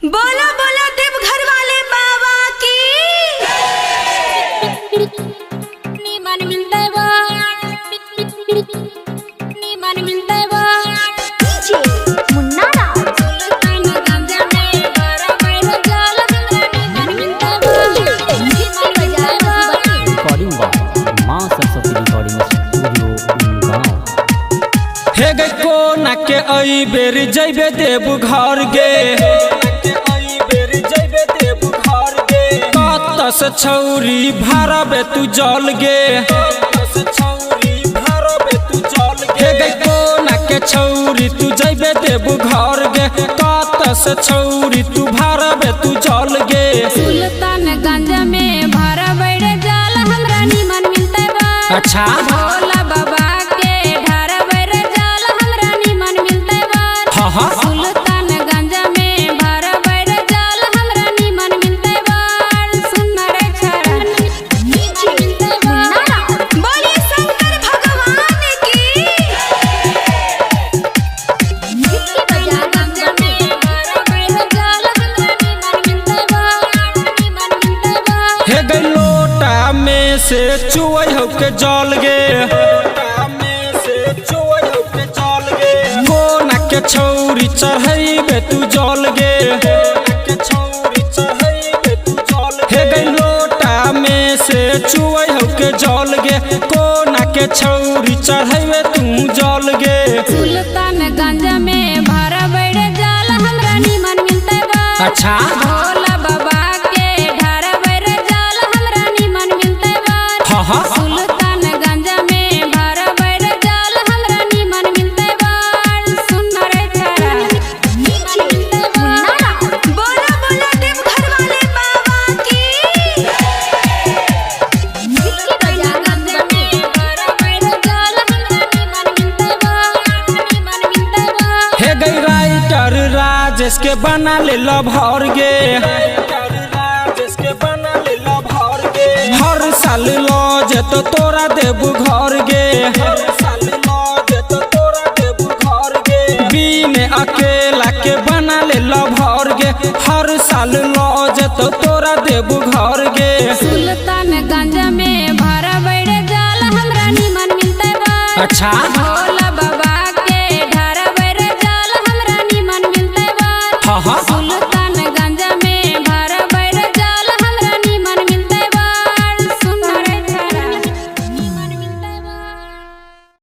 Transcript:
बोलो बोलो देवघर वाले बाबा की। मन मिलता है मन मिलता है मुन्नारा रिकॉर्डिंग माँ सरस्वती रिकॉर्डिंग स्टूडियो गाँव। हे गे कोना के आई बेर जइबे देव घर गे, कतस छौरी भरबे तू जल गे, हे गे कोना के छौरी तू जइबे देव घर गे, कतस छौरी तू भरबे तू जल गे। सुल्तानगंज में भरा बैठे जाल हमरा निमन मिलता है। अच्छा भोला बाबा के ढारा बैठे जाल हमरा निमन मिलता है। हाँ हाँ सुल्तानगंज में भरा बैठे जाल हमरा निमन मिलता है। सुनर छरा मुन्नारा बोलिए शंकर भगवान की। हे गे लोटा में से चुवै हो के जल गे, कोना के छौरी चढ़ैबे तू जल गे, हे गे लोटा में से चुवै हो के जल गे, कोना के छौरी चढ़ैबे तू जल गे। सुल्तानगंज में भरा बैठे जाल हमरा निमन मिलता है। अच्छा भोला बाबा के ढारा बैठे जाल हमरा निमन मिलता है। हाँ हाँ सुल्तानगंज में भरा बैठे जाल हमरा निमन मिलता है। सुनर छरा मुन्नारा बोलो बोलो देवघर वाले बाबा की। हे गे राइटर राजेश के बना ले लभर गे, हर साल लॉज तो तोरा देबू घर गे, बीने अकेला के बना ले लभर गे, हर साल लॉज तो तोरा देबू घर गे। सुल्तानगंज में भरा बैठे जाल हमरा निमन मिलता है। अच्छा